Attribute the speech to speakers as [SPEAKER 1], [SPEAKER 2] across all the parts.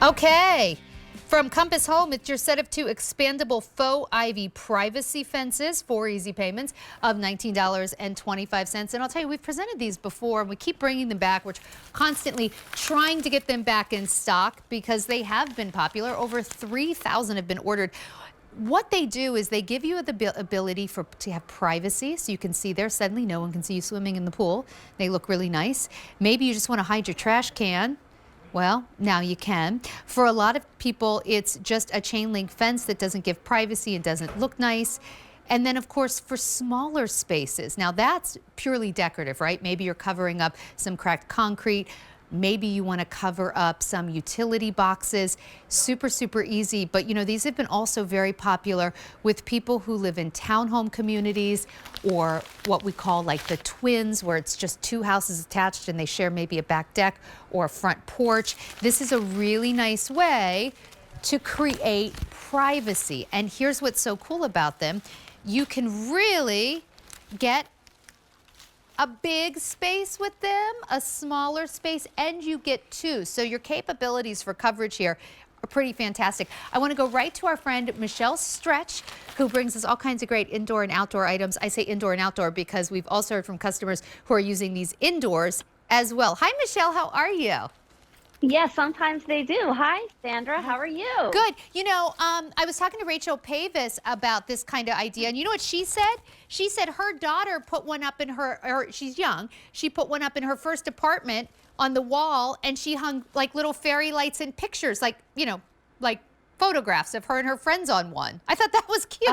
[SPEAKER 1] Okay. From Compass Home, it's your set of 2 expandable faux ivy privacy fences, 4 easy payments of $19.25. And I'll tell you, we've presented these before, and we keep bringing them back. We're constantly trying to get them back in stock because they have been popular. Over 3,000 have been ordered. What they do is they give you the ability to have privacy, so you can see there. Suddenly no one can see you swimming in the pool. They look really nice. Maybe you just want to hide your trash can. Well, now you can. For a lot of people, it's just a chain link fence that doesn't give privacy and doesn't look nice. And then, of course, for smaller spaces, now that's purely decorative, right? Maybe you're covering up some cracked concrete. Maybe you want to cover up some utility boxes. Super, super easy. But, you know, these have been also very popular with people who live in townhome communities, or what we call like the twins, where it's just 2 houses attached and they share maybe a back deck or a front porch. This is a really nice way to create privacy. And here's what's so cool about them. You can really get a big space with them, a smaller space, and you get 2. So your capabilities for coverage here are pretty fantastic. I want to go right to our friend Michelle Stretch, who brings us all kinds of great indoor and outdoor items. I say indoor and outdoor because we've also heard from customers who are using these indoors as well. Hi, Michelle. How are you?
[SPEAKER 2] Yes, sometimes they do. Hi, Sandra. How are you?
[SPEAKER 1] Good. You know, I was talking to Rachel Pavis about this kind of idea, and you know what she said? She said her daughter put one up in her, she's young, she put one up in her first apartment on the wall, and she hung like little fairy lights and pictures, like, you know, like photographs of her and her friends on one. I thought that was cute.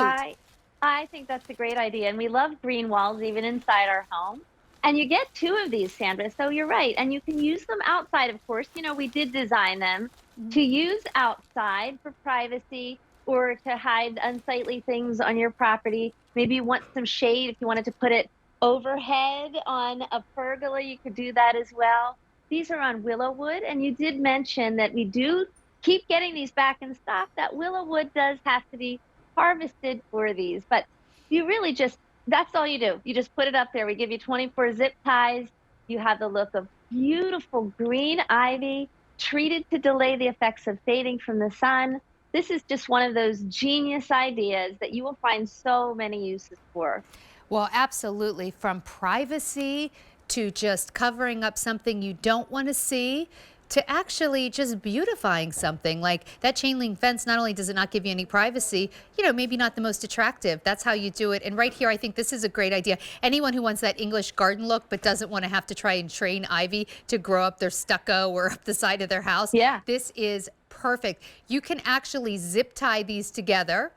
[SPEAKER 2] I think that's a great idea, and we love green walls even inside our home. And you get 2 of these, Sandra, so you're right. And you can use them outside, of course. You know, we did design them to use outside for privacy or to hide unsightly things on your property. Maybe you want some shade. If you wanted to put it overhead on a pergola, you could do that as well. These are on willow wood, and you did mention that we do keep getting these back in stock. That willow wood does have to be harvested for these, but you really just, that's all you do. You just put it up there. We give you 24 zip ties. You have the look of beautiful green ivy, treated to delay the effects of fading from the sun. This is just one of those genius ideas that you will find so many uses for.
[SPEAKER 1] Well, absolutely. From privacy to just covering up something you don't want to see, to actually just beautifying something. Like that chain link fence, not only does it not give you any privacy, you know, maybe not the most attractive. That's how you do it. And right here, I think this is a great idea. Anyone who wants that English garden look but doesn't want to have to try and train ivy to grow up their stucco or up the side of their house,
[SPEAKER 2] yeah,
[SPEAKER 1] this is perfect. You can actually zip tie these together.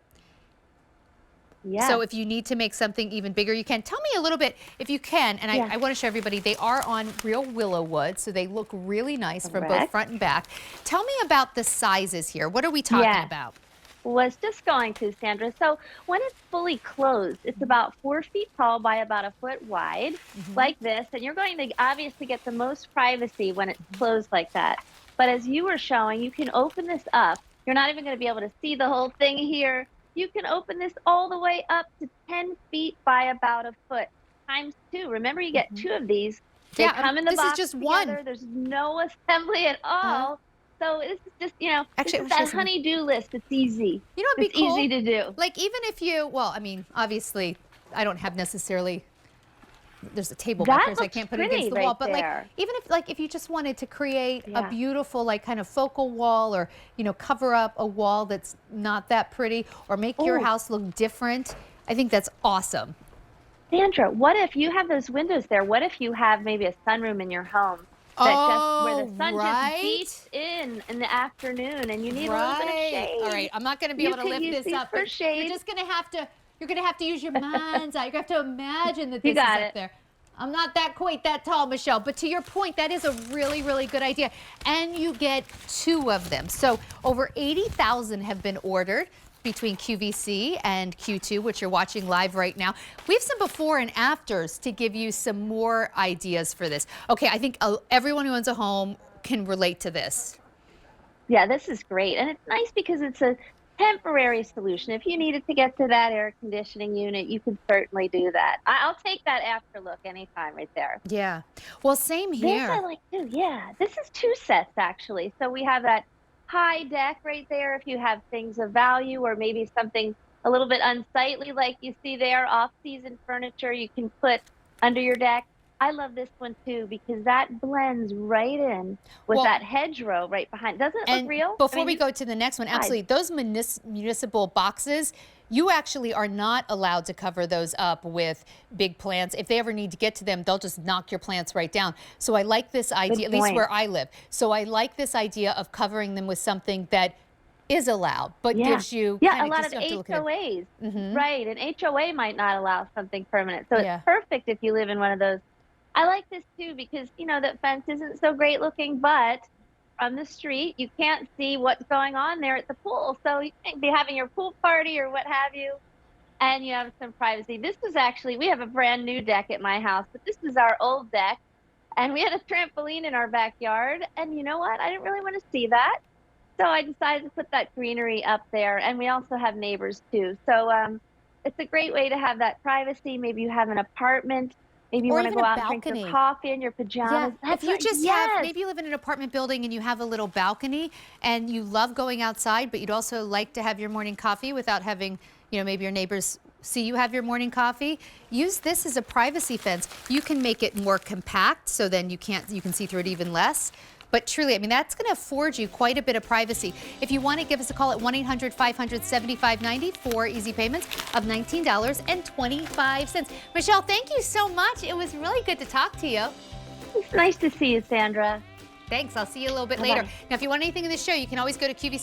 [SPEAKER 2] Yeah.
[SPEAKER 1] So if you need to make something even bigger, you can. Tell me a little bit, if you can, and I want to show everybody, they are on real willow wood, so they look really nice from both front and back. Tell me about the sizes here. What are we talking about?
[SPEAKER 2] Was just going to, Sandra. So when it's fully closed, it's about 4 feet tall by about 1 foot wide, like this. And you're going to obviously get the most privacy when it's closed like that. But as you were showing, you can open this up. You're not even going to be able to see the whole thing here. You can open this all the way up to 10 feet by about 1 foot times 2. Remember, you get 2 of these. They come in the box
[SPEAKER 1] is just
[SPEAKER 2] together.
[SPEAKER 1] one.
[SPEAKER 2] There's no assembly at all. So this is just, you know, actually, this is that honey-do list. It's easy. You know what'd be cool? Easy to do.
[SPEAKER 1] Like, even if you, well, I mean, obviously, I don't have necessarily, there's a table back there, so I can't put it against the wall. But like, even if you just wanted to create a beautiful, like, kind of focal wall, or, you know, cover up a wall that's not that pretty, or make your house look different, I think that's awesome.
[SPEAKER 2] Sandra, what if you have those windows there? What if you have maybe a sunroom in your home that just where the sun just beats in the afternoon, and you need a little bit of shade?
[SPEAKER 1] All right, I'm not going to be able to lift this up.
[SPEAKER 2] For shade.
[SPEAKER 1] You're just going to have to. You're going to have to use your mind's eye. You're going to have to imagine that this is up there. I'm not quite that tall, Michelle, but to your point, that is a really, really good idea. And you get 2 of them. So over 80,000 have been ordered between QVC and Q2, which you're watching live right now. We have some before and afters to give you some more ideas for this. Okay, I think everyone who owns a home can relate to this.
[SPEAKER 2] Yeah, this is great. And it's nice because it's a temporary solution. If you needed to get to that air conditioning unit, you could certainly do that. I'll take that after look anytime right there.
[SPEAKER 1] Yeah. Well, same here.
[SPEAKER 2] This I like too. Yeah. This is 2 sets actually. So we have that high deck right there if you have things of value or maybe something a little bit unsightly like you see there, off-season furniture you can put under your deck. I love this one too because that blends right in with
[SPEAKER 1] Well,
[SPEAKER 2] that hedgerow right behind. Doesn't it look
[SPEAKER 1] and
[SPEAKER 2] real? I
[SPEAKER 1] before
[SPEAKER 2] mean,
[SPEAKER 1] we
[SPEAKER 2] you
[SPEAKER 1] go to the next one,
[SPEAKER 2] guys,
[SPEAKER 1] absolutely, those municipal boxes, you actually are not allowed to cover those up with big plants. If they ever need to get to them, they'll just knock your plants right down. So I like this
[SPEAKER 2] good
[SPEAKER 1] idea, at least
[SPEAKER 2] point.
[SPEAKER 1] where I live. So I like this idea of covering them with something that is allowed, but
[SPEAKER 2] Yeah.
[SPEAKER 1] gives you
[SPEAKER 2] Yeah,
[SPEAKER 1] kind
[SPEAKER 2] a
[SPEAKER 1] of
[SPEAKER 2] lot
[SPEAKER 1] just
[SPEAKER 2] of
[SPEAKER 1] you have to look at it.
[SPEAKER 2] HOAs.
[SPEAKER 1] Mm-hmm.
[SPEAKER 2] Right. An HOA might not allow something permanent. So it's
[SPEAKER 1] Yeah.
[SPEAKER 2] perfect if you live in one of those. I like this too because, that fence isn't so great looking, but from the street, you can't see what's going on there at the pool. So you can be having your pool party or what have you, and you have some privacy. This is actually, we have a brand new deck at my house, but this is our old deck. And we had a trampoline in our backyard. And you know what? I didn't really want to see that. So I decided to put that greenery up there, and we also have neighbors too. So it's a great way to have that privacy. Maybe you have an apartment. Maybe you
[SPEAKER 1] Or
[SPEAKER 2] want to
[SPEAKER 1] even
[SPEAKER 2] go
[SPEAKER 1] a
[SPEAKER 2] out and drink your
[SPEAKER 1] balcony.
[SPEAKER 2] coffee in your
[SPEAKER 1] Yeah,
[SPEAKER 2] pajamas.
[SPEAKER 1] if
[SPEAKER 2] That's
[SPEAKER 1] you
[SPEAKER 2] right.
[SPEAKER 1] just have,
[SPEAKER 2] Yes.
[SPEAKER 1] maybe you live in an apartment building and you have a little balcony and you love going outside, but you'd also like to have your morning coffee without having, maybe your neighbors see you have your morning coffee. Use this as a privacy fence. You can make it more compact so then you can see through it even less. But truly, I mean, that's going to afford you quite a bit of privacy. If you want to give us a call at 1-800-500-7590 for easy payments of $19.25. Michelle, thank you so much. It was really good to talk to you.
[SPEAKER 2] It's nice to see you, Sandra.
[SPEAKER 1] Thanks. I'll see you a little bit
[SPEAKER 2] Bye-bye.
[SPEAKER 1] later. Now, if you want anything in this show, you can always go to QVC.